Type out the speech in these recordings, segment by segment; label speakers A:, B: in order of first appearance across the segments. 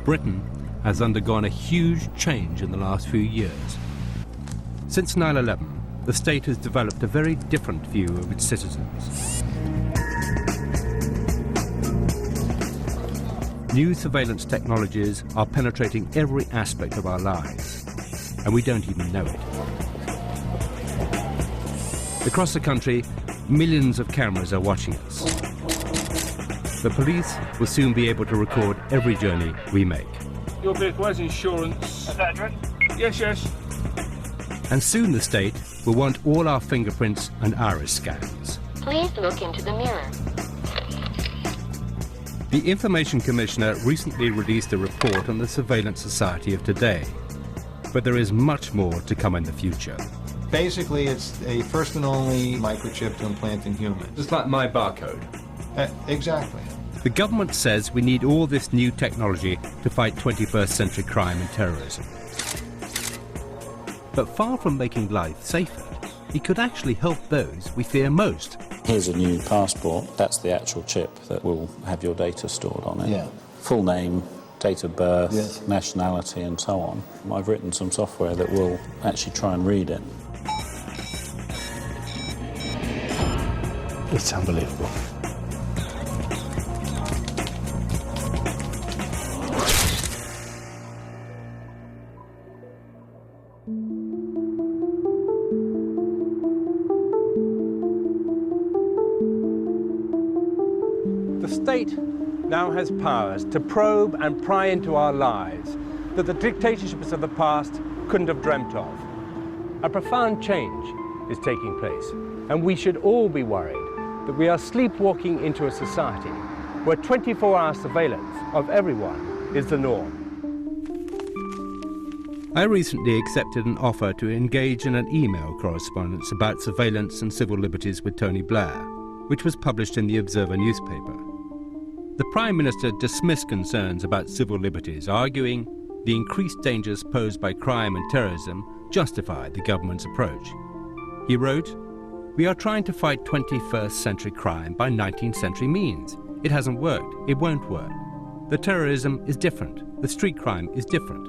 A: Britain has undergone a huge change in the last few years. Since 9/11, the state has developed a very different view of its citizens. New surveillance technologies are penetrating every aspect of our lives, and we don't even know it. Across the country, millions of cameras are watching us. The police will soon be able to record every journey we make.
B: Your vehicle has insurance.
C: Is that right?
B: Yes, yes.
A: And soon the state will want all our fingerprints and iris scans.
D: Please look into the mirror.
A: The Information Commissioner recently released a report on the surveillance society of today, but there is much more to come in the future.
E: Basically, it's a first and only microchip to implant in humans.
B: Just like my barcode.
E: Exactly.
A: The government says we need all this new technology to fight 21st century crime and terrorism. But far from making life safer, it could actually help those we fear most.
F: Here's a new passport. That's the actual chip that will have your data stored on it.
E: Yeah.
F: Full name, date of birth,
E: yes,
F: nationality, and so on. I've written some software that will actually try and read it.
G: It's unbelievable.
B: The state now has powers to probe and pry into our lives that the dictatorships of the past couldn't have dreamt of. A profound change is taking place, and we should all be worried that we are sleepwalking into a society where 24-hour surveillance of everyone is the norm.
A: I recently accepted an offer to engage in an email correspondence about surveillance and civil liberties with Tony Blair, which was published in the Observer newspaper. The Prime Minister dismissed concerns about civil liberties, arguing the increased dangers posed by crime and terrorism justified the government's approach. He wrote, "We are trying to fight 21st century crime by 19th century means. It hasn't worked. It won't work. The terrorism is different. The street crime is different."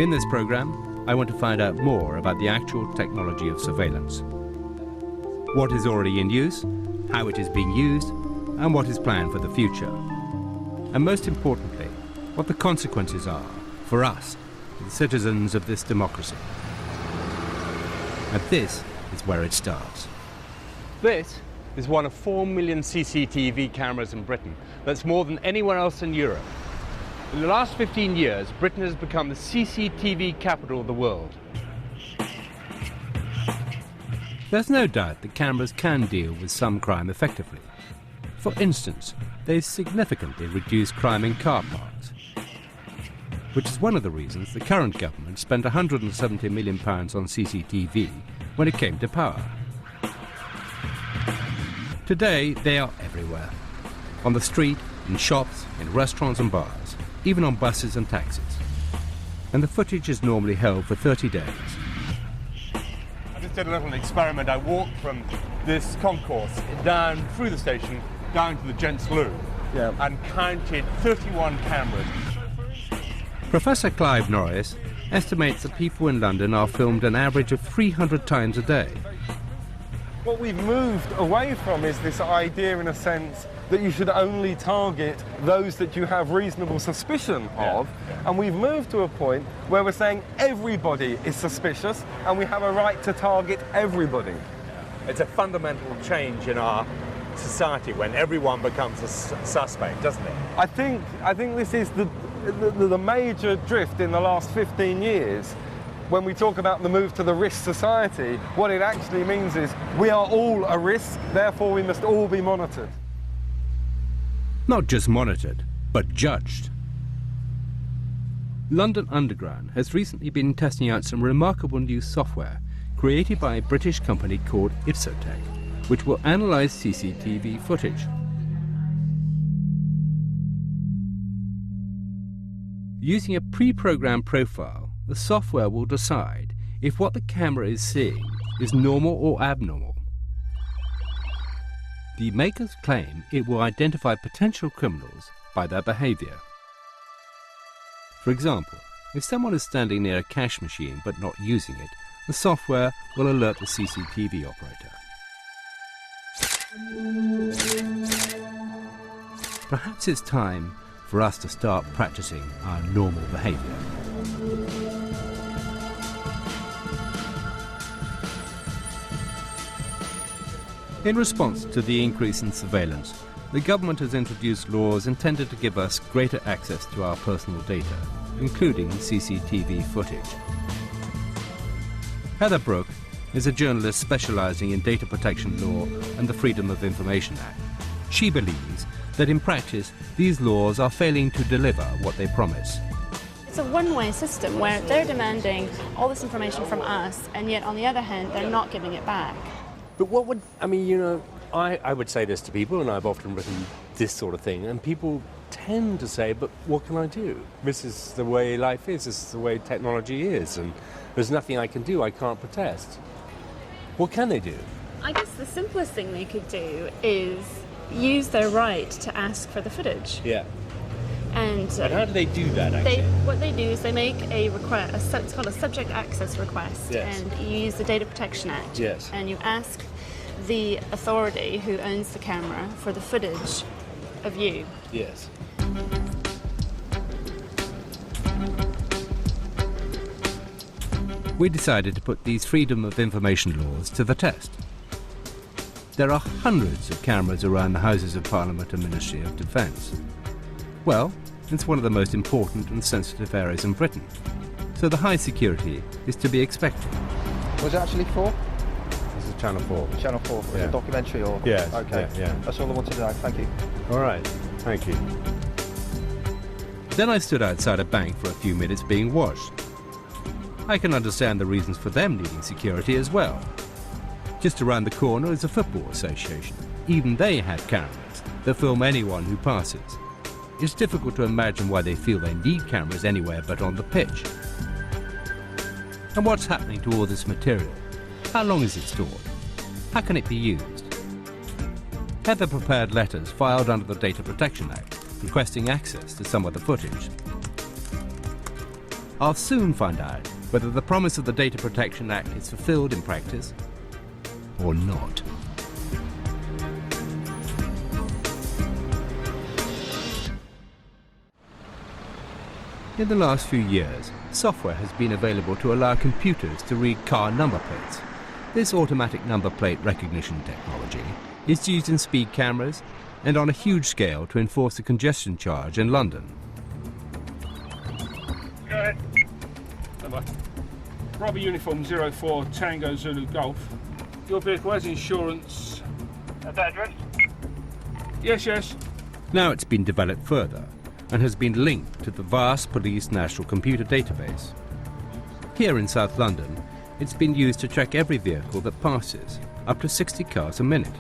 A: In this program, I want to find out more about the actual technology of surveillance. What is already in use, how it is being used, and what is planned for the future. And most importantly, what the consequences are for us, the citizens of this democracy. And this is where it starts.
B: This is one of 4 million CCTV cameras in Britain. That's more than anywhere else in Europe. In the last 15 years, Britain has become the CCTV capital of the world.
A: There's no doubt that cameras can deal with some crime effectively. For instance, they've significantly reduced crime in car parks, which is one of the reasons the current government spent £170 million on CCTV when it came to power. Today, they are everywhere. On the street, in shops, in restaurants and bars, even on buses and taxis. And the footage is normally held for 30 days.
B: I just did a little experiment. I walked from this concourse down through the station, down to the gents' loo, and counted 31 cameras.
A: Professor Clive Norris estimates that people in London are filmed an average of 300 times a day.
H: What we've moved away from is this idea, in a sense, that you should only target those that you have reasonable suspicion of, and we've moved to a point where we're saying everybody is suspicious and we have a right to target everybody.
B: It's a fundamental change in our society when everyone becomes a suspect, doesn't it?
H: I think this is the major drift in the last 15 years. When we talk about the move to the risk society, what it actually means is we are all a risk, therefore we must all be monitored.
A: Not just monitored, but judged. London Underground has recently been testing out some remarkable new software created by a British company called Ipsotech, which will analyze CCTV footage. Using a pre-programmed profile, the software will decide if what the camera is seeing is normal or abnormal. The makers claim it will identify potential criminals by their behavior. For example, if someone is standing near a cash machine but not using it, the software will alert the CCTV operator. Perhaps it's time for us to start practicing our normal behaviour. In response to the increase in surveillance, the government has introduced laws intended to give us greater access to our personal data, including CCTV footage. Heather Brooke is a journalist specialising in data protection law and the Freedom of Information Act. She believes that in practice, these laws are failing to deliver what they promise.
C: It's a one-way system where they're demanding all this information from us, and yet on the other hand, they're not giving it back.
B: But what would, I mean, you know, I would say this to people, and I've often written this sort of thing, and people tend to say, but what can I do? This is the way life is, this is the way technology is, and there's nothing I can do, I can't protest. What can they do?
C: I guess the simplest thing they could do is use their right to ask for the footage.
B: Yeah.
C: And
B: how do they do that, actually?
C: What they do is they make a request, it's called a subject access request,
B: yes.
C: And you use the Data Protection Act,
B: yes.
C: And you ask the authority who owns the camera for the footage of you.
B: Yes.
A: We decided to put these Freedom of Information laws to the test. There are hundreds of cameras around the Houses of Parliament and Ministry of Defence. Well, it's one of the most important and sensitive areas in Britain, so the high security is to be expected.
G: Was it actually for?
B: This is Channel 4.
G: Channel 4, was
B: Yeah.
G: it a documentary or?
B: Yes,
G: Okay,
B: yeah.
G: That's all I wanted to know, thank you.
B: All right, thank you.
A: Then I stood outside a bank for a few minutes being watched. I can understand the reasons for them needing security as well. Just around the corner is a football association. Even they have cameras that film anyone who passes. It's difficult to imagine why they feel they need cameras anywhere but on the pitch. And what's happening to all this material? How long is it stored? How can it be used? Heather prepared letters filed under the Data Protection Act, requesting access to some of the footage. I'll soon find out whether the promise of the Data Protection Act is fulfilled in practice or not. In the last few years, software has been available to allow computers to read car number plates. This automatic number plate recognition technology is used in speed cameras and on a huge scale to enforce a congestion charge in London.
I: Go ahead. Bye-bye. Bravo Uniform 04 Tango Zulu Golf. Your vehicle has insurance. At that address? Yes, yes.
A: Now it's been developed further and has been linked to the vast police national computer database. Here in South London, it's been used to track every vehicle that passes, up to 60 cars a minute.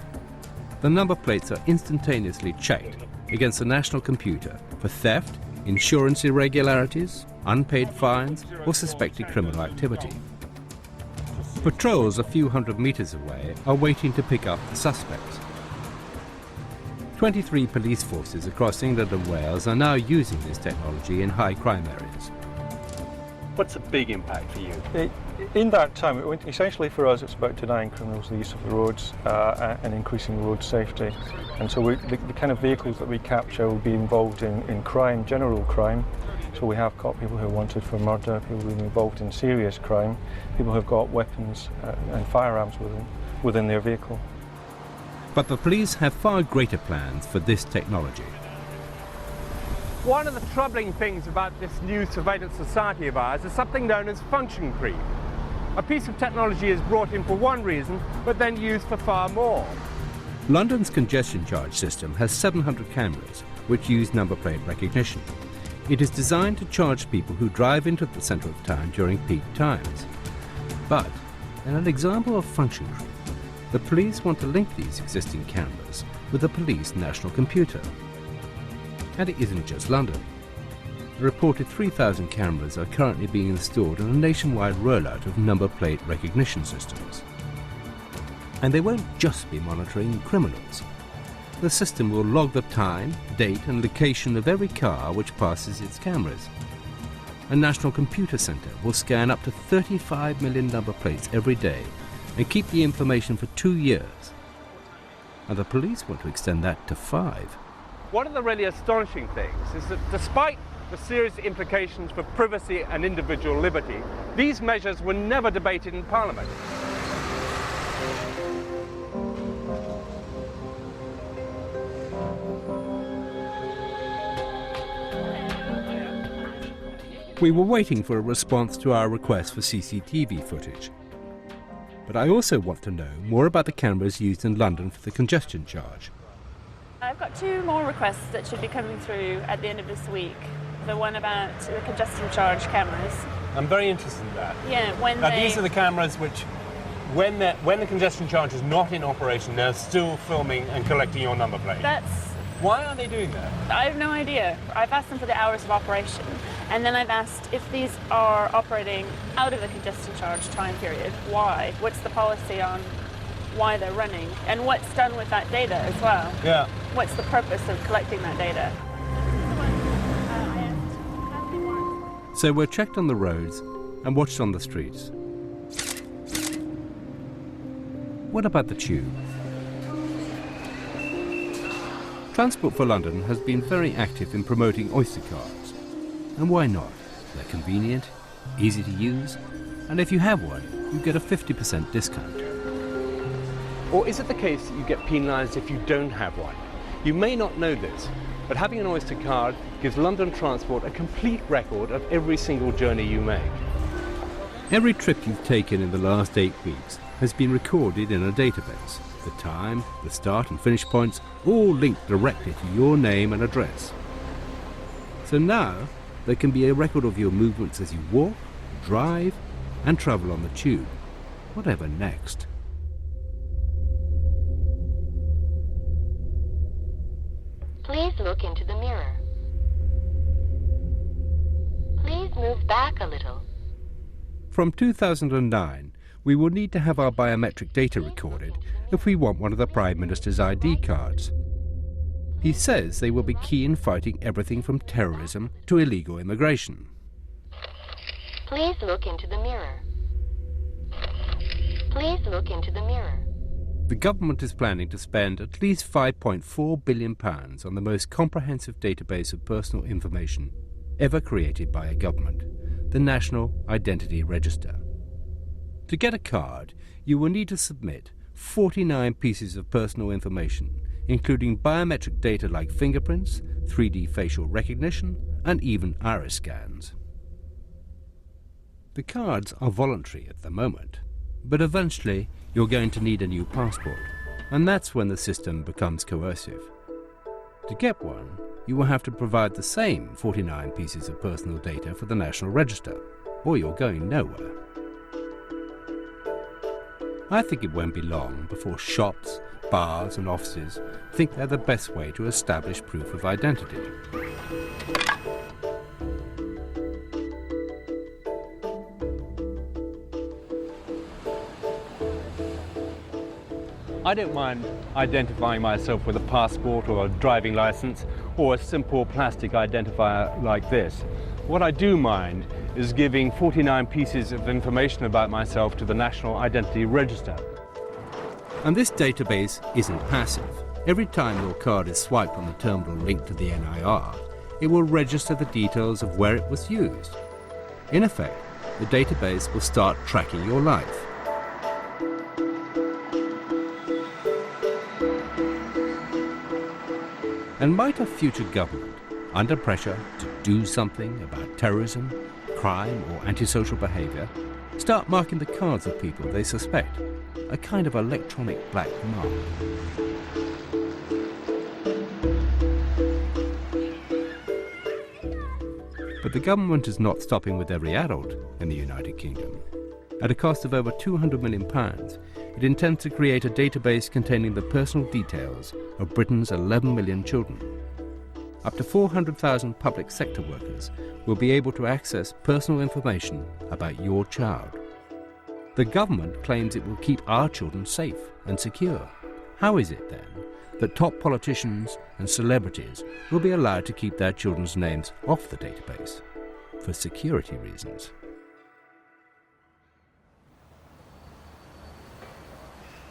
A: The number plates are instantaneously checked against the national computer for theft, insurance irregularities, unpaid fines, or suspected criminal activity. Patrols a few hundred metres away are waiting to pick up the suspects. 23 police forces across England and Wales are now using this technology in high crime areas.
B: What's a big impact for you?
J: In that time, essentially for us, it's about denying criminals the use of the roads and increasing road safety. And so the kind of vehicles that we capture will be involved in crime, general crime. So we have caught people who are wanted for murder, people who are involved in serious crime, people who have got weapons and firearms within their vehicle.
A: But the police have far greater plans for this technology.
B: One of the troubling things about this new surveillance society of ours is something known as function creep. A piece of technology is brought in for one reason, but then used for far more.
A: London's congestion charge system has 700 cameras, which use number plate recognition. It is designed to charge people who drive into the centre of town during peak times. But, in an example of function creep, the police want to link these existing cameras with the police national computer. And it isn't just London. A reported 3,000 cameras are currently being installed in a nationwide rollout of number plate recognition systems. And they won't just be monitoring criminals. The system will log the time, date and location of every car which passes its cameras. a national computer centre will scan up to 35 million number plates every day and keep the information for 2 years. And the police want to extend that to 5.
B: One of the really astonishing things is that despite the serious implications for privacy and individual liberty, these measures were never debated in Parliament.
A: We were waiting for a response to our request for CCTV footage. But I also want to know more about the cameras used in London for the congestion charge.
C: I've got 2 more requests that should be coming through at the end of this week. The one about the congestion charge cameras.
B: I'm very interested in that.
C: Yeah,
B: These are the cameras which, when the congestion charge is not in operation, they're still filming and collecting your number plate. Why are they doing that?
C: I have no idea. I've asked them for the hours of operation, and then I've asked if these are operating out of the congestion charge time period. Why? What's the policy on why they're running? And what's done with that data as well?
B: Yeah.
C: What's the purpose of collecting that data?
A: So we're checked on the roads and watched on the streets. What about the tube? Transport for London has been very active in promoting Oyster cards. And why not? They're convenient, easy to use, and if you have one, you get a 50% discount.
B: Or is it the case that you get penalised if you don't have one? You may not know this, but having an Oyster card gives London Transport a complete record of every single journey you make.
A: Every trip you've taken in the last 8 weeks has been recorded in a database. The time, the start and finish points, all linked directly to your name and address. So now, there can be a record of your movements as you walk, drive, and travel on the tube. Whatever next?
D: Please look into the mirror. Please move back a little.
A: From 2009, we will need to have our biometric data recorded if we want one of the Prime Minister's ID cards. He says they will be key in fighting everything from terrorism to illegal immigration.
D: Please look into the mirror. Please look into the mirror.
A: The government is planning to spend at least £5.4 billion on the most comprehensive database of personal information ever created by a government, the National Identity Register. To get a card, you will need to submit 49 pieces of personal information, including biometric data like fingerprints, 3D facial recognition, and even iris scans. The cards are voluntary at the moment, but eventually you're going to need a new passport, and that's when the system becomes coercive. To get one, you will have to provide the same 49 pieces of personal data for the National Register, or you're going nowhere. I think it won't be long before shops, bars and offices think they're the best way to establish proof of identity.
B: I don't mind identifying myself with a passport or a driving license or a simple plastic identifier like this. What I do mind is giving 49 pieces of information about myself to the National Identity Register.
A: And this database isn't passive. Every time your card is swiped on the terminal linked to the NIR, it will register the details of where it was used. In effect, the database will start tracking your life. And might a future government, under pressure to do something about terrorism, crime or antisocial behaviour, start marking the cards of people they suspect, a kind of electronic black mark? But the government is not stopping with every adult in the United Kingdom. At a cost of over £200 million, it intends to create a database containing the personal details of Britain's 11 million children. Up to 400,000 public sector workers will be able to access personal information about your child. The government claims it will keep our children safe and secure. How is it then that top politicians and celebrities will be allowed to keep their children's names off the database? for security reasons.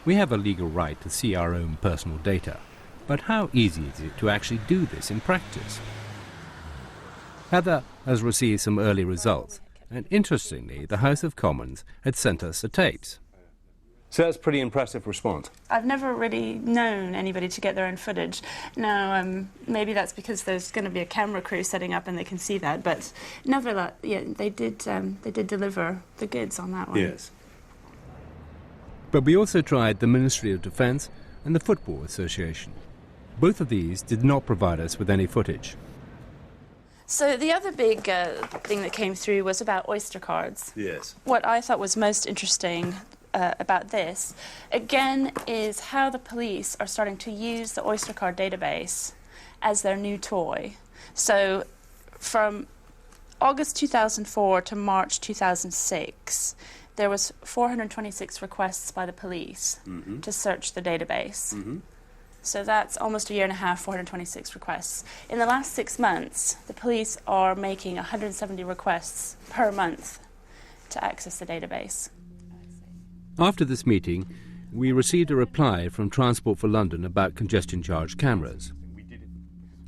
A: We have a legal right to see our own personal data, but how easy is it to actually do this in practice? Heather has received some early results, and interestingly, the House of Commons had sent us the tapes.
B: So that's a pretty impressive response.
C: I've never really known anybody to get their own footage. Now, maybe that's because there's going to be a camera crew setting up and they can see that, but nevertheless, yeah, they did deliver the goods on that one.
B: Yes.
A: But we also tried the Ministry of Defence and the Football Association. Both of these did not provide us with any footage.
C: So the other big thing that came through was about Oyster cards.
B: Yes.
C: What I thought was most interesting about this, again, is how the police are starting to use the Oyster card database as their new toy. So from August 2004 to March 2006, there was 426 requests by the police to search the database. So that's almost a year and a half, 426 requests. In the last 6 months, the police are making 170 requests per month to access the database.
A: After this meeting, we received a reply from Transport for London about congestion charge cameras.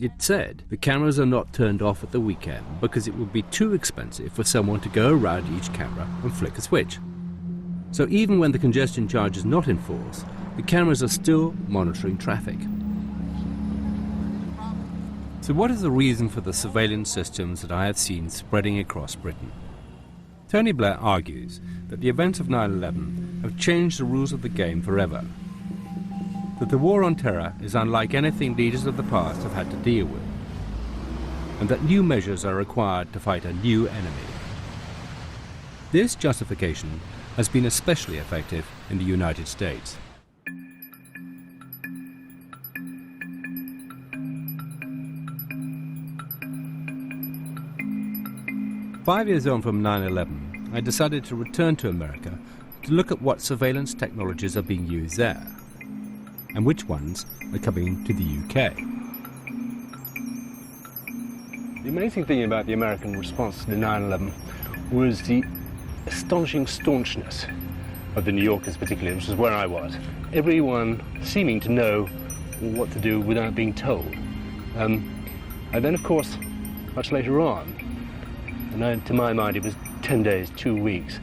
A: It said the cameras are not turned off at the weekend because it would be too expensive for someone to go around each camera and flick a switch. So even when the congestion charge is not in force, the cameras are still monitoring traffic. So what is the reason for the surveillance systems that I have seen spreading across Britain? Tony Blair argues that the events of 9/11 have changed the rules of the game forever. That the war on terror is unlike anything leaders of the past have had to deal with. And that new measures are required to fight a new enemy. This justification has been especially effective in the United States. Five years on from 9/11, I decided to return to America to look at what surveillance technologies are being used there, and which ones are coming to the UK.
B: The amazing thing about the American response to the 9/11 was the astonishing staunchness of the New Yorkers particularly, which is where I was. Everyone seeming to know what to do without being told. And then, of course, much later on, and to my mind it was 10 days, 2 weeks,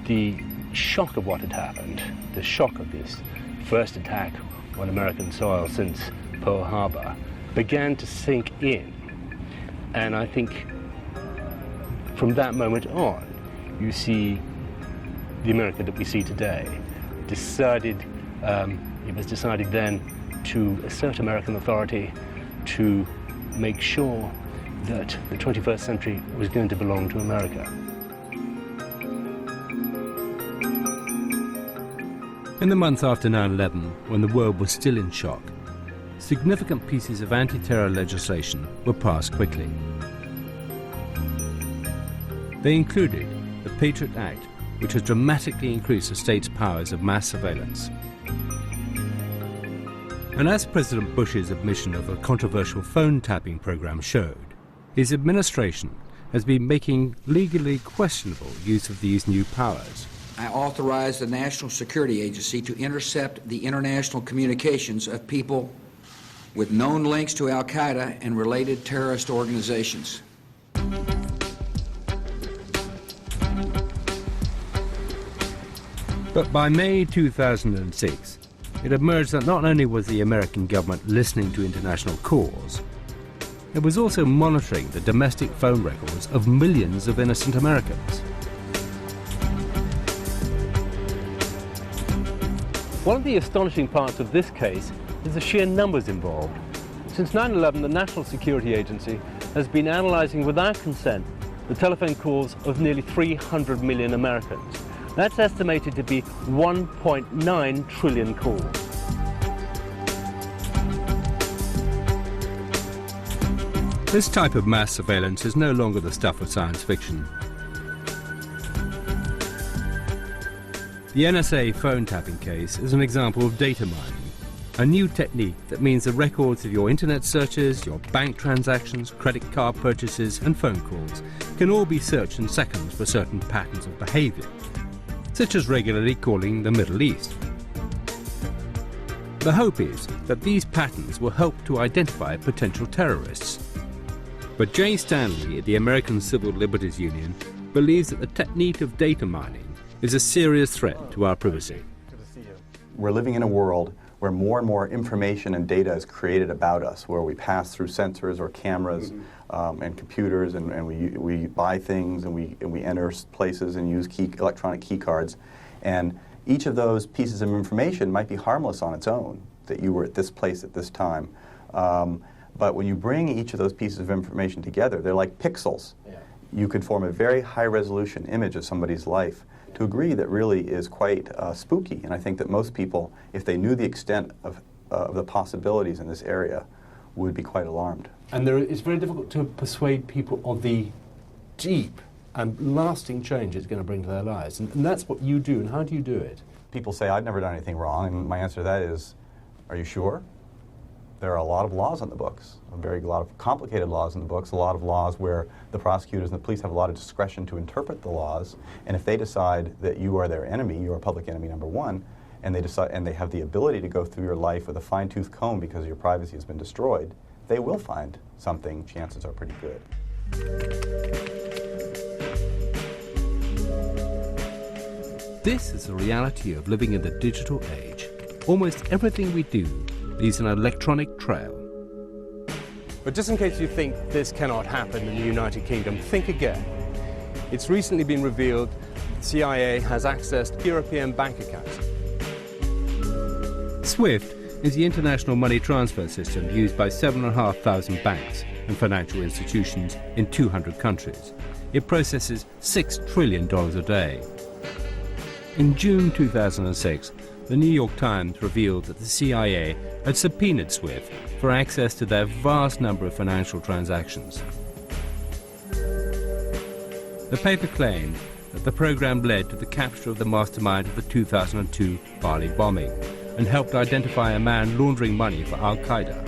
B: the shock of what had happened, the shock of this first attack on American soil since Pearl Harbor began to sink in. And I think from that moment on, you see the America that we see today. It was decided then to assert American authority, to make sure that the 21st century was going to belong to America.
A: In the months after 9/11, when the world was still in shock, significant pieces of anti-terror legislation were passed quickly. They included the Patriot Act, which has dramatically increased the state's powers of mass surveillance. And as President Bush's admission of a controversial phone tapping program showed, his administration has been making legally questionable use of these new powers.
K: I authorized the National Security Agency to intercept the international communications of people with known links to al-Qaeda and related terrorist organizations.
A: But by May 2006, it emerged that not only was the American government listening to international calls, it was also monitoring the domestic phone records of millions of innocent Americans.
B: One of the astonishing parts of this case is the sheer numbers involved. Since 9/11, the National Security Agency has been analysing without consent the telephone calls of nearly 300 million Americans. That's estimated to be 1.9 trillion calls.
A: This type of mass surveillance is no longer the stuff of science fiction. The NSA phone tapping case is an example of data mining, A new technique that means the records of your internet searches, your bank transactions, credit card purchases and phone calls can all be searched in seconds for certain patterns of behaviour, such as regularly calling the Middle East. The hope is that these patterns will help to identify potential terrorists. But Jay Stanley at the American Civil Liberties Union believes that the technique of data mining is a serious threat to our privacy.
L: We're living in a world where more and more information and data is created about us, where we pass through sensors or cameras and computers, and we buy things and we enter places and use electronic key cards. And each of those pieces of information might be harmless on its own, that you were at this place at this time. But when you bring each of those pieces of information together, they're like pixels. Yeah. You could form a very high-resolution image of somebody's life to a degree that really is quite spooky. And I think that most people, if they knew the extent of the possibilities in this area, would be quite alarmed.
B: And it's very difficult to persuade people of the deep and lasting change it's going to bring to their lives. And that's what you do. And how do you do it?
L: People say, I've never done anything wrong. And my answer to that is, are you sure? There are a lot of laws on the books, a lot of complicated laws in the books, a lot of laws where the prosecutors and the police have a lot of discretion to interpret the laws, and if they decide that you are their enemy, you are public enemy number one, and they have the ability to go through your life with a fine-tooth comb because your privacy has been destroyed, they will find something. Chances are pretty good.
A: This is the reality of living in the digital age. Almost everything we do leaves an electronic trail.
B: But just in case you think this cannot happen in the United Kingdom, think again. It's recently been revealed the CIA has accessed European bank accounts.
A: SWIFT is the international money transfer system used by 7,500 banks and financial institutions in 200 countries. It processes $6 trillion a day. In June 2006, the New York Times revealed that the CIA had subpoenaed SWIFT for access to their vast number of financial transactions. The paper claimed that the program led to the capture of the mastermind of the 2002 Bali bombing and helped identify a man laundering money for Al-Qaeda.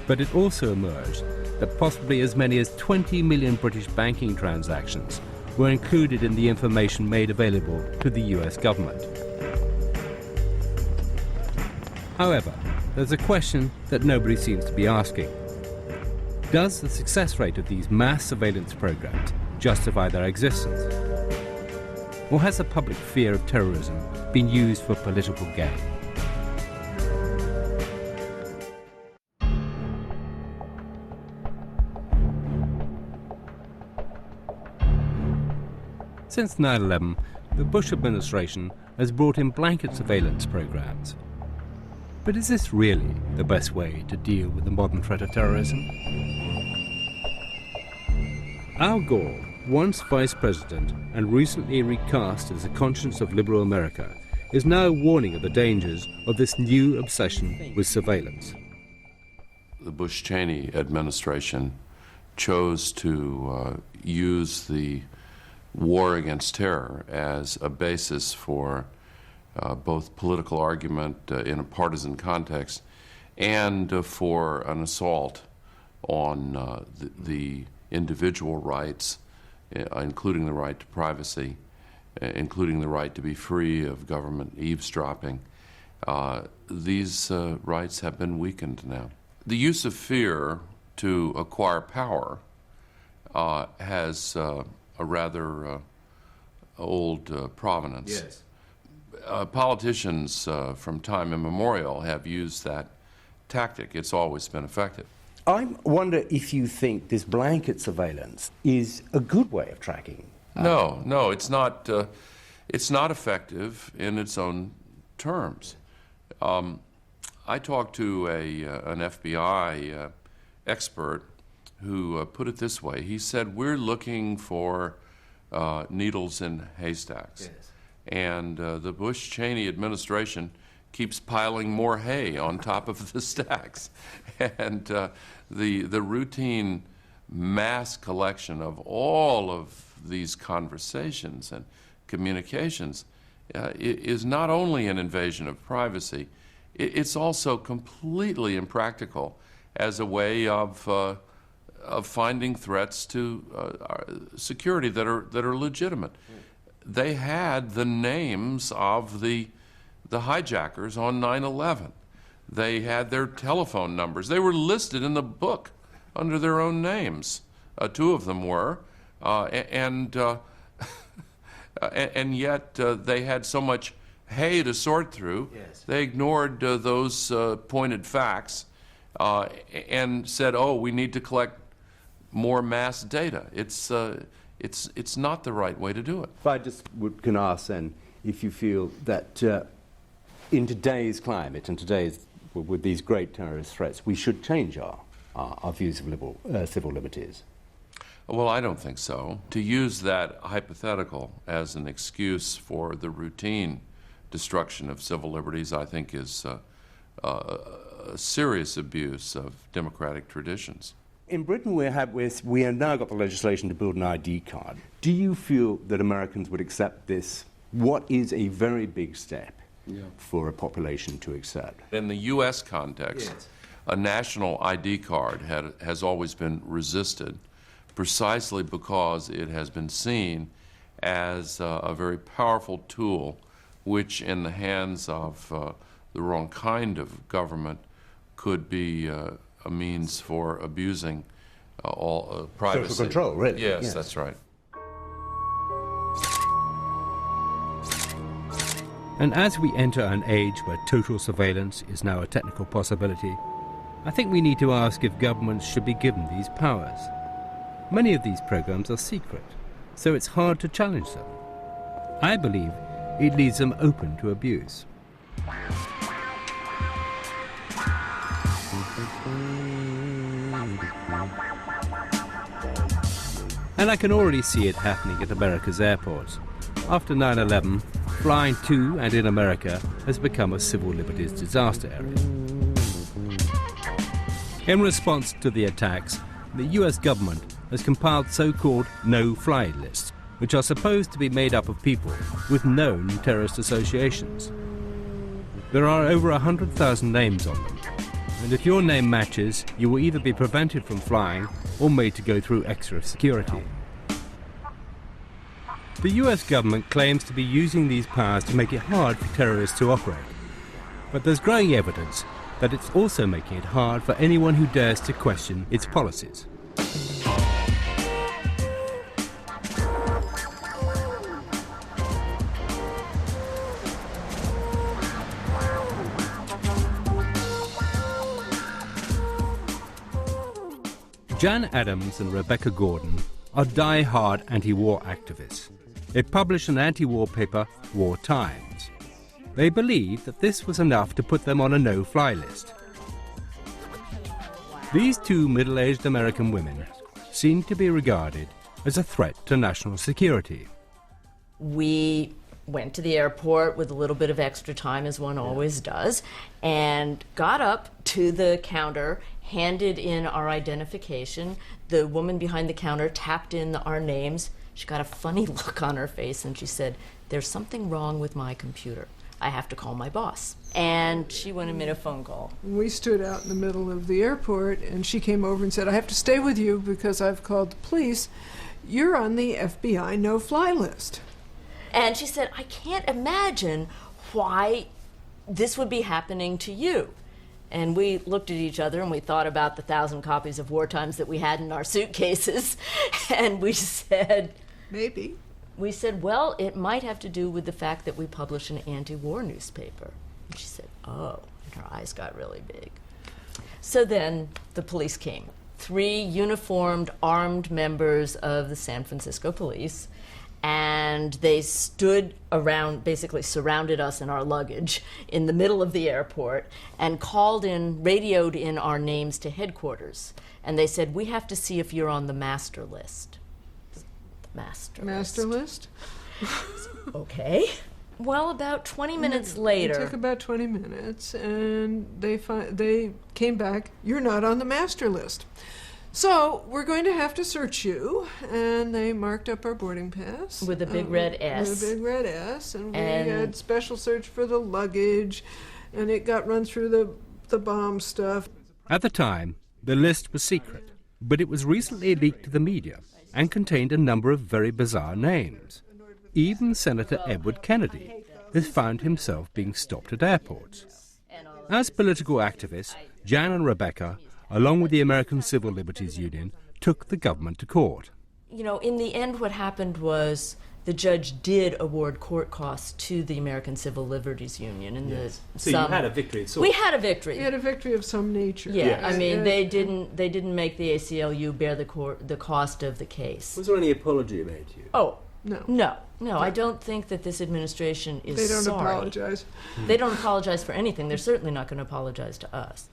A: But it also emerged that possibly as many as 20 million British banking transactions were included in the information made available to the US government. However, there's a question that nobody seems to be asking. Does the success rate of these mass surveillance programs justify their existence? Or has the public fear of terrorism been used for political gain? Since 9/11, the Bush administration has brought in blanket surveillance programs. But is this really the best way to deal with the modern threat of terrorism? Al Gore, once vice president and recently recast as the conscience of liberal America, is now warning of the dangers of this new obsession with surveillance.
M: The Bush-Cheney administration chose to use the war against terror as a basis for both political argument in a partisan context and for an assault on the individual rights, including the right to privacy, including the right to be free of government eavesdropping. These rights have been weakened now. The use of fear to acquire power has a rather old provenance.
A: Yes.
M: Politicians from time immemorial have used that tactic. It's always been effective.
B: I wonder if you think this blanket surveillance is a good way of tracking.
M: No, it's not. It's not effective in its own terms. I talked to an FBI expert who put it this way. He said, "We're looking for needles in haystacks."
B: Yes.
M: And the Bush-Cheney administration keeps piling more hay on top of the stacks. And the routine mass collection of all of these conversations and communications is not only an invasion of privacy, it's also completely impractical as a way of finding threats to security that are legitimate. They had the names of the hijackers on 9/11. They had their telephone numbers. They were listed in the book under their own names. Two of them were, and yet they had so much hay to sort through. Yes. They ignored those pointed facts and said, "Oh, we need to collect more mass data." It's not the right way to do it.
A: If I just can ask then, if you feel that in today's climate and with these great terrorist threats, we should change our views of civil liberties.
M: Well, I don't think so. To use that hypothetical as an excuse for the routine destruction of civil liberties, I think is a serious abuse of democratic traditions.
A: In Britain, we have now got the legislation to build an ID card. Do you feel that Americans would accept this, what is a very big step for a population to accept?
M: In the U.S. context, yes, a national ID card has always been resisted precisely because it has been seen as a very powerful tool which, in the hands of the wrong kind of government, could be a means for abusing all privacy.
A: Social control, really.
M: Yes, that's right.
A: And as we enter an age where total surveillance is now a technical possibility, I think we need to ask if governments should be given these powers. Many of these programs are secret, so it's hard to challenge them. I believe it leaves them open to abuse. And I can already see it happening at America's airports. After 9/11, flying to and in America has become a civil liberties disaster area. In response to the attacks, the US government has compiled so-called no-fly lists, which are supposed to be made up of people with known terrorist associations. There are over 100,000 names on them, and if your name matches, you will either be prevented from flying or made to go through extra security. The US government claims to be using these powers to make it hard for terrorists to operate, but there's growing evidence that it's also making it hard for anyone who dares to question its policies. Jan Adams and Rebecca Gordon are die-hard anti-war activists. They published an anti-war paper, War Times. They believe that this was enough to put them on a no-fly list. These two middle-aged American women seem to be regarded as a threat to national security.
N: We went to the airport with a little bit of extra time, as one always does, and got up to the counter, handed in our identification. The woman behind the counter tapped in our names. She got a funny look on her face and she said, "There's something wrong with my computer. I have to call my boss." And she went and made a phone call.
O: We stood out in the middle of the airport and she came over and said, "I have to stay with you because I've called the police. You're on the FBI no-fly list."
N: And she said, "I can't imagine why this would be happening to you." And we looked at each other and we thought about the 1,000 copies of War Times that we had in our suitcases. And we said,
O: maybe.
N: We said, well, it might have to do with the fact that we publish an anti-war newspaper. And she said, oh, and her eyes got really big. So then the police came. 3 uniformed, armed members of the San Francisco police, and they stood around, basically surrounded us and our luggage in the middle of the airport and radioed in our names to headquarters. And they said, "We have to see if you're on the master list."
O: Master list?
N: Okay. Well, about 20 minutes later.
O: It took about 20 minutes, and they came back, "You're not on the master list. So we're going to have to search you," and they marked up our boarding pass.
N: With a big red S.
O: With a big red S, and we had special search for the luggage, and it got run through the bomb stuff.
A: At the time, the list was secret, but it was recently leaked to the media and contained a number of very bizarre names. Even Senator Edward Kennedy has found himself being stopped at airports. As political activists, Jan and Rebecca, along with the American Civil Liberties Union, took the government to court.
N: You know, in the end, what happened was the judge did award court costs to the American Civil Liberties Union. And
A: So you had a victory of sorts.
N: We had a victory.
O: We had a victory of some nature.
N: Yeah,
A: Yes.
N: I mean, they didn't make the ACLU bear the cost of the case.
A: Was there any apology made to you?
N: Oh,
O: no.
N: No, I don't think that this administration is
O: They don't
N: sorry.
O: apologize.
N: They don't apologize for anything. They're certainly not going to apologize to us.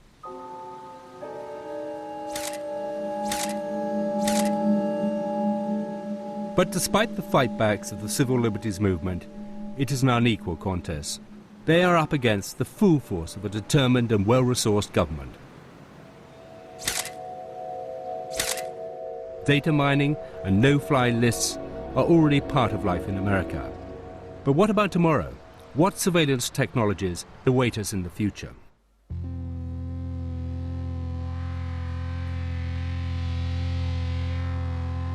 A: But despite the fightbacks of the civil liberties movement, it is an unequal contest. They are up against the full force of a determined and well-resourced government. Data mining and no-fly lists are already part of life in America. But what about tomorrow? What surveillance technologies await us in the future?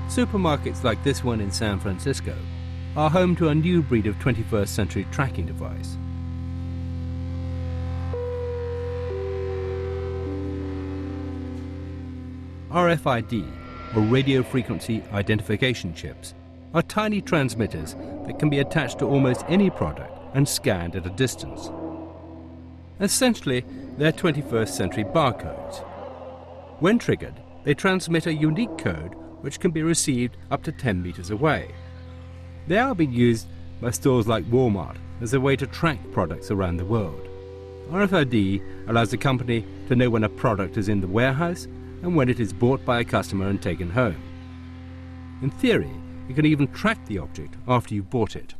A: Supermarkets like this one in San Francisco are home to a new breed of 21st century tracking device. RFID, or radio frequency identification chips, are tiny transmitters that can be attached to almost any product and scanned at a distance. Essentially, they're 21st century barcodes. When triggered, they transmit a unique code which can be received up to 10 meters away. They are being used by stores like Walmart as a way to track products around the world. RFID allows the company to know when a product is in the warehouse and when it is bought by a customer and taken home. In theory, you can even track the object after you've bought it.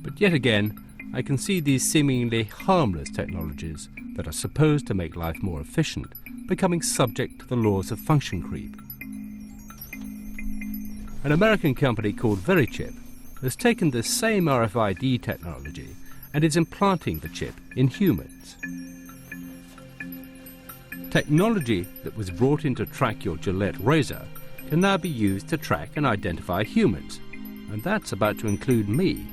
A: But yet again, I can see these seemingly harmless technologies that are supposed to make life more efficient becoming subject to the laws of function creep. An American company called Verichip has taken this same RFID technology and is implanting the chip in humans. Technology that was brought in to track your Gillette razor can now be used to track and identify humans, and that's about to include me.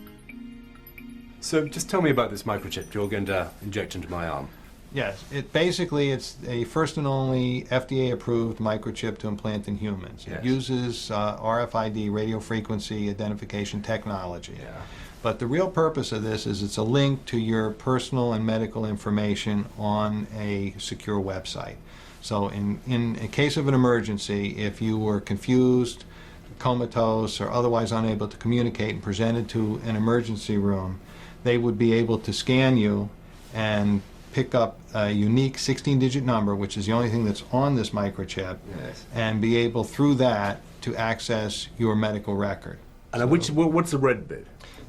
B: So just tell me about this microchip you're going to inject into my arm.
E: Yes, it's a first and only FDA-approved microchip to implant in humans.
B: Yes.
E: It uses RFID, radio frequency identification technology.
B: Yeah.
E: But the real purpose of this is it's a link to your personal and medical information on a secure website. So in a case of an emergency, if you were confused, comatose, or otherwise unable to communicate and presented to an emergency room, they would be able to scan you and pick up a unique 16-digit number, which is the only thing that's on this microchip,
B: Yes.
E: and be able through that to access your medical record.
B: And what's the red bit?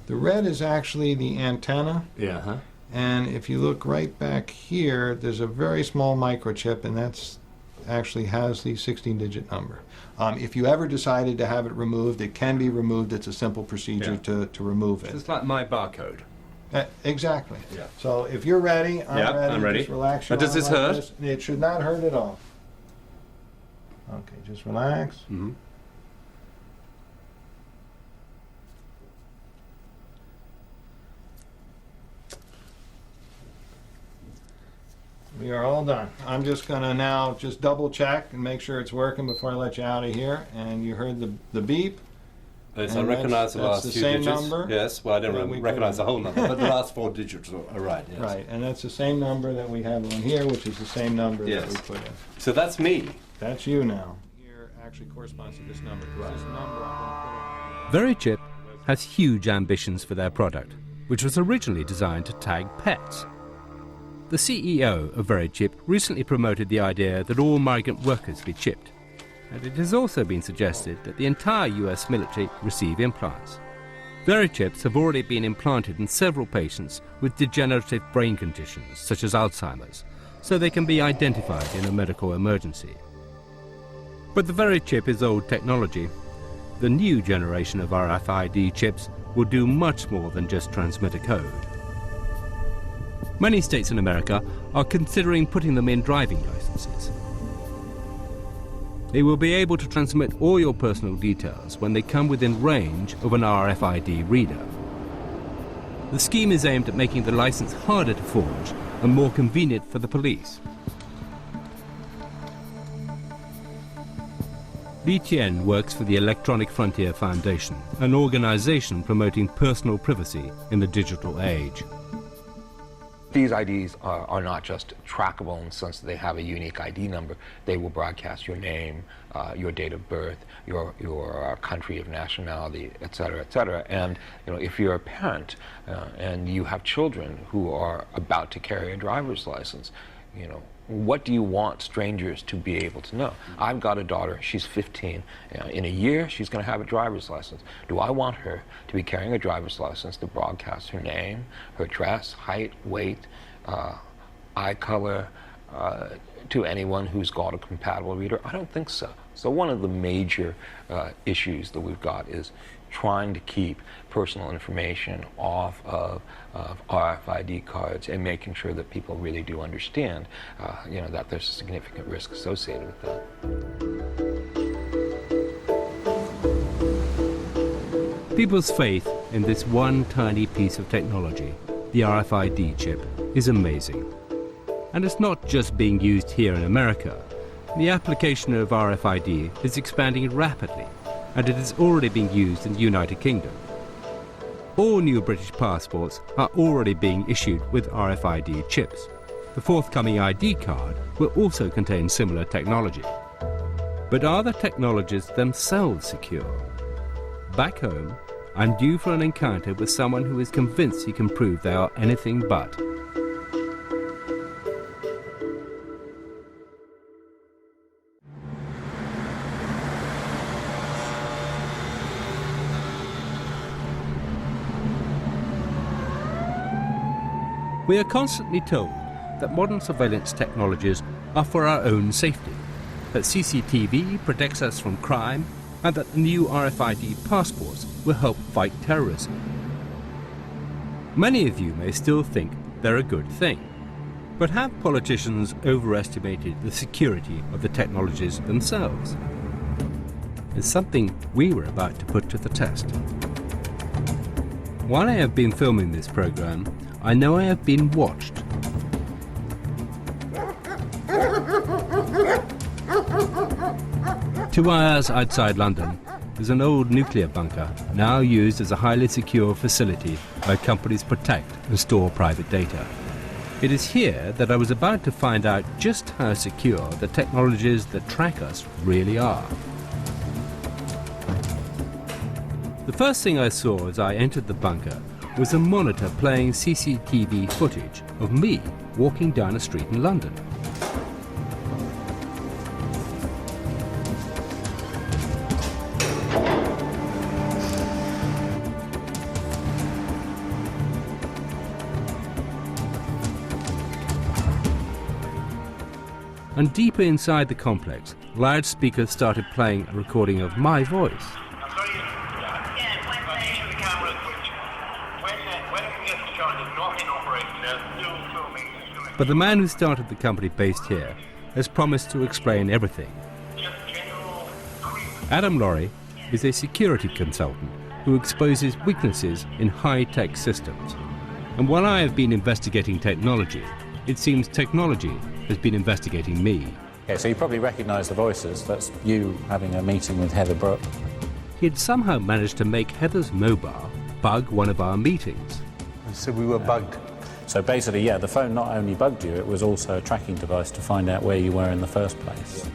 E: The red is actually the antenna.
B: Yeah, huh?
E: And if you look right back here, there's a very small microchip, and that's actually has the 16-digit number. If you ever decided to have it removed, it can be removed. It's a simple procedure to remove it.
B: It's like my barcode.
E: Exactly.
B: Yeah.
E: So if you're ready, I'm ready. Just relax your
B: Does this
E: arm like
B: hurt?
E: this. It should not hurt at all. Okay, just relax.
B: Mm-hmm.
E: We are all done. I'm just going to now just double check and make sure it's working before I let you out of here. And you heard the beep.
B: Yes,
E: And
B: I recognise the last
E: that's
B: few
E: the same
B: digits.
E: number.
B: Yes, well, I don't recognise the whole number, but the last 4 digits are right, yes.
E: Right, and that's the same number that we have on here, which is the same number
B: Yes.
E: that we put in.
B: So that's me.
E: That's you now. Here actually corresponds to this number. Right. This number I'm going to put
A: Verichip has huge ambitions for their product, which was originally designed to tag pets. The CEO of Verichip recently promoted the idea that all migrant workers be chipped, and it has also been suggested that the entire US military receive implants. Verichips have already been implanted in several patients with degenerative brain conditions such as Alzheimer's, so they can be identified in a medical emergency. But the Verichip is old technology, the new generation of RFID chips will do much more than just transmit a code. Many states in America are considering putting them in driving licenses. They will be able to transmit all your personal details when they come within range of an RFID reader. The scheme is aimed at making the license harder to forge and more convenient for the police. Li Tian works for the Electronic Frontier Foundation, an organization promoting personal privacy in the digital age.
P: These IDs are not just trackable in the sense that they have a unique ID number. They will broadcast your name, your date of birth, your country of nationality, et cetera, et cetera. And if you're a parent and you have children who are about to carry a driver's license, what do you want strangers to be able to know? I've got a daughter, she's 15. In a year, she's going to have a driver's license. Do I want her to be carrying a driver's license to broadcast her name, her dress, height, weight, eye color to anyone who's got a compatible reader? I don't think so. So one of the major issues that we've got is trying to keep personal information off of RFID cards and making sure that people really do understand that there's a significant risk associated with that.
A: People's faith in this one tiny piece of technology, the RFID chip, is amazing. And it's not just being used here in America. The application of RFID is expanding rapidly, and it is already being used in the United Kingdom. All new British passports are already being issued with RFID chips. The forthcoming ID card will also contain similar technology. But are the technologies themselves secure? Back home, I'm due for an encounter with someone who is convinced he can prove they are anything but. We are constantly told that modern surveillance technologies are for our own safety, that CCTV protects us from crime, and that the new RFID passports will help fight terrorism. Many of you may still think they're a good thing, but have politicians overestimated the security of the technologies themselves? It's something we were about to put to the test. While I have been filming this program, I know I have been watched. Two hours outside London is an old nuclear bunker, now used as a highly secure facility where companies protect and store private data. It is here that I was about to find out just how secure the technologies that track us really are. The first thing I saw as I entered the bunker was a monitor playing CCTV footage of me walking down a street in London. And deeper inside the complex, loudspeakers started playing a recording of my voice. But the man who started the company based here has promised to explain everything. Adam Laurie is a security consultant who exposes weaknesses in high-tech systems. And while I have been investigating technology, it seems technology has been investigating me.
F: Okay, so you probably recognise the voices. That's you having a meeting with Heather Brooke.
A: He had somehow managed to make Heather's mobile bug one of our meetings.
G: So we were bugged.
F: So basically, yeah, the phone not only bugged you, it was also a tracking device to find out where you were in the first place.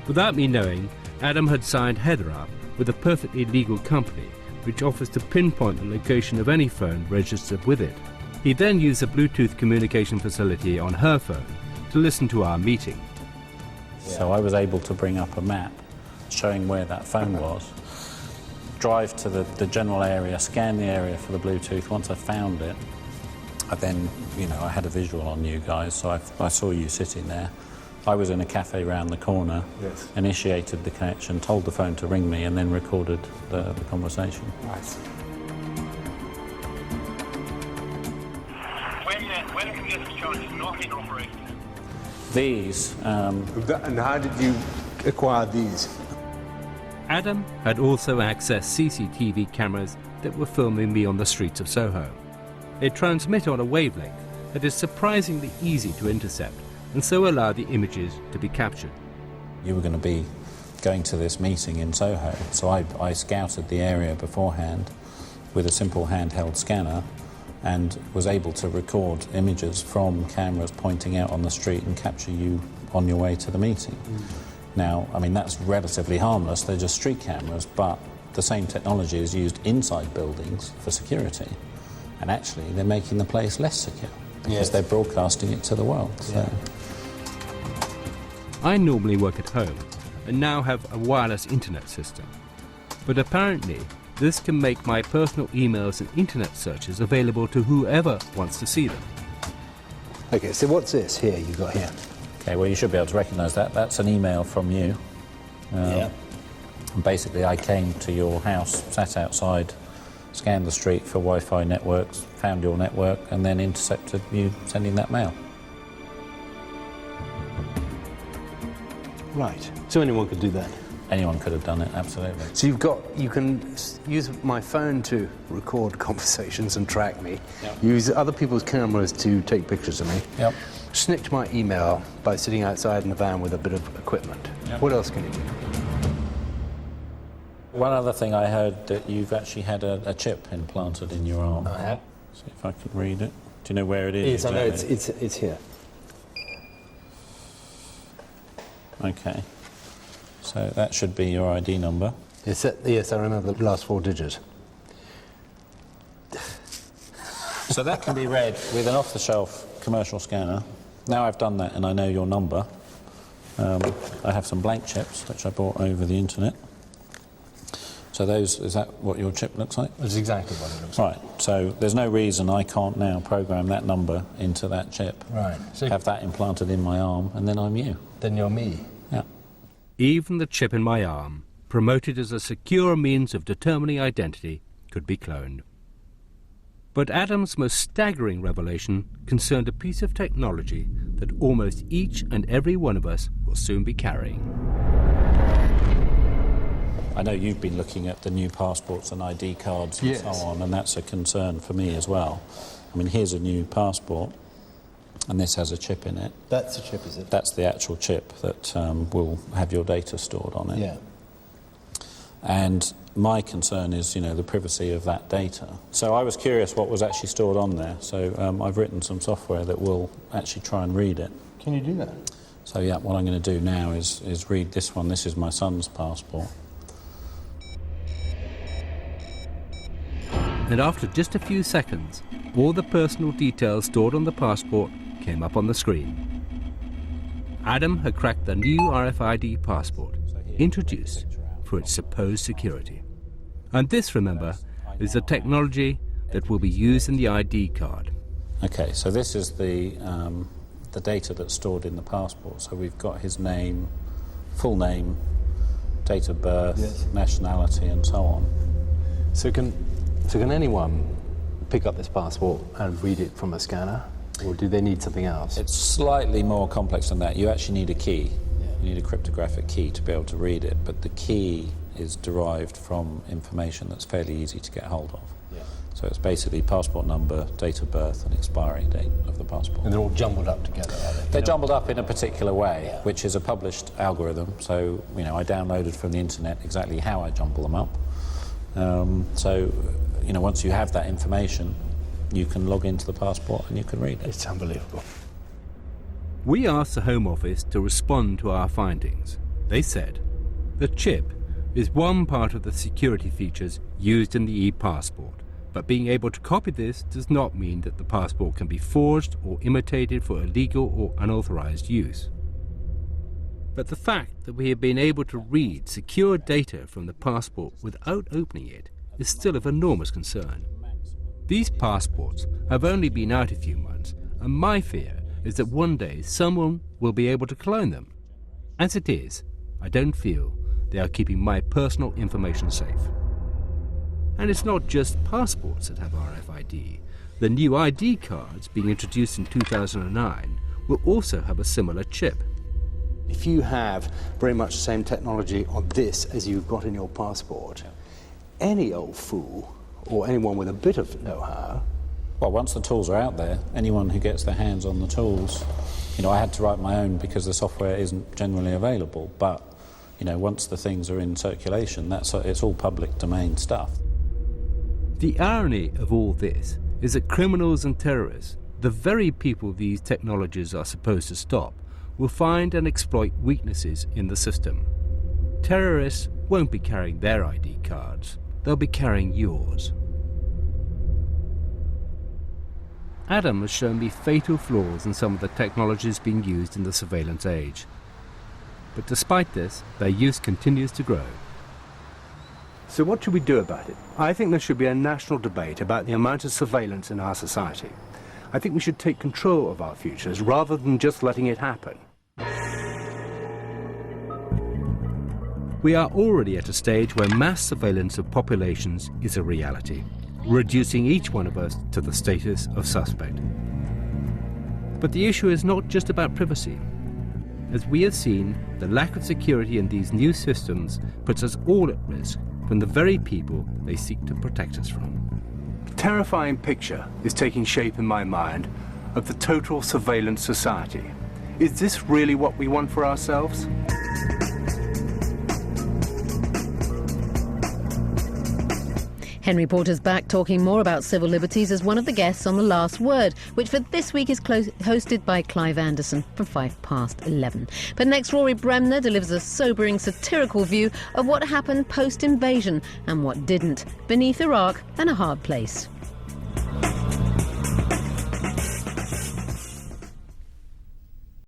A: Without me knowing, Adam had signed Heather up with a perfectly legal company which offers to pinpoint the location of any phone registered with it. He then used a Bluetooth communication facility on her phone to listen to our meeting.
F: So I was able to bring up a map showing where that phone was, drive to the general area, scan the area for the Bluetooth. Once I found it, I then, I had a visual on you guys, so I saw you sitting there. I was in a cafe round the corner,
B: Yes.
F: initiated the connection, told the phone to ring me, and then recorded the conversation.
B: Right.
I: When a congestion charge is not in operation.
F: These...
B: And how did you acquire these?
A: Adam had also accessed CCTV cameras that were filming me on the streets of Soho. They transmit on a wavelength that is surprisingly easy to intercept and so allow the images to be captured.
F: You were going to be going to this meeting in Soho, so I scouted the area beforehand with a simple handheld scanner and was able to record images from cameras pointing out on the street and capture you on your way to the meeting. Now, I mean, that's relatively harmless, they're just street cameras, but the same technology is used inside buildings for security. And actually, they're making the place less secure because they're broadcasting it to the world. So.
A: I normally work at home and now have a wireless internet system. But apparently, this can make my personal emails and internet searches available to whoever wants to see them.
B: Okay, so what's this here you've got here?
F: Okay, well, you should be able to recognise that. That's an email from you. And basically, I came to your house, sat outside, scanned the street for Wi-Fi networks, found your network, and then intercepted you sending that mail.
B: Right, so anyone could do that?
F: Anyone could have done it, absolutely.
B: So you can use my phone to record conversations and track me, use other people's cameras to take pictures of me, snitch my email by sitting outside in the van with a bit of equipment. What else can you do?
F: One other thing I heard that you've actually had a chip implanted in your arm.
B: I have.
F: See if I can read it. Do you know where it is?
B: Yes, I know, it's here.
F: Okay. So that should be your ID number.
B: Yes, I remember the last 4 digits.
F: So that can be read with an off-the-shelf commercial scanner. Now I've done that and I know your number. I have some blank chips, which I bought over the internet. So is that what your chip looks like?
B: That's exactly what it looks like.
F: Right, so there's no reason I can't now program that number into that chip.
B: Right. So
F: have that implanted in my arm, and then I'm you.
B: Then you're me.
F: Yeah.
A: Even the chip in my arm, promoted as a secure means of determining identity, could be cloned. But Adam's most staggering revelation concerned a piece of technology that almost each and every one of us will soon be carrying.
F: I know you've been looking at the new passports and ID cards and so on, and that's a concern for me as well. I mean, here's a new passport, and this has a chip in it.
B: That's the chip, is it?
F: That's the actual chip that will have your data stored on it.
B: Yeah.
F: And my concern is, the privacy of that data. So I was curious what was actually stored on there. So I've written some software that will actually try and read it.
B: Can you do that?
F: So yeah, what I'm going to do now is read this one. This is my son's passport.
A: And after just a few seconds, all the personal details stored on the passport came up on the screen. Adam had cracked the new RFID passport, introduced for its supposed security. And this, remember, is the technology that will be used in the ID card.
F: Okay, so this is the data that's stored in the passport. So we've got his name, full name, date of birth, nationality, and so on.
B: So can anyone pick up this passport and read it from a scanner, or do they need something else?
F: It's slightly more complex than that. You actually need a key. You need a cryptographic key to be able to read it, but the key is derived from information that's fairly easy to get hold of. So it's basically passport number, date of birth, and expiry date of the passport.
B: And they're all jumbled up together, are they?
F: They're jumbled up in a particular way, which is a published algorithm. So, I downloaded from the internet exactly how I jumble them up. Once you have that information, you can log into the passport and you can read it.
B: It's unbelievable.
A: We asked the Home Office to respond to our findings. They said, the chip is one part of the security features used in the e-passport, but being able to copy this does not mean that the passport can be forged or imitated for illegal or unauthorized use. But the fact that we have been able to read secure data from the passport without opening it is still of enormous concern. These passports have only been out a few months, and my fear is that one day someone will be able to clone them. As it is, I don't feel they are keeping my personal information safe. And it's not just passports that have RFID. The new ID cards being introduced in 2009 will also have a similar chip.
Q: If you have very much the same technology on this as you've got in your passport, any old fool or anyone with a bit of know-how.
F: Well, once the tools are out there, anyone who gets their hands on the tools, I had to write my own because the software isn't generally available, but once the things are in circulation, it's all public domain stuff.
A: The irony of all this is that criminals and terrorists, the very people these technologies are supposed to stop, will find and exploit weaknesses in the system. Terrorists won't be carrying their ID cards, they'll be carrying yours. Adam has shown me fatal flaws in some of the technologies being used in the surveillance age. But despite this, their use continues to grow.
Q: So what should we do about it? I think there should be a national debate about the amount of surveillance in our society. I think we should take control of our futures rather than just letting it happen.
A: We are already at a stage where mass surveillance of populations is a reality, reducing each one of us to the status of suspect. But the issue is not just about privacy. As we have seen, the lack of security in these new systems puts us all at risk from the very people they seek to protect us from.
Q: A terrifying picture is taking shape in my mind of the total surveillance society. Is this really what we want for ourselves?
R: Henry Porter's back talking more about civil liberties as one of the guests on The Last Word, which for this week is hosted by Clive Anderson from 11:05. But next, Rory Bremner delivers a sobering satirical view of what happened post-invasion and what didn't, beneath Iraq and a hard place.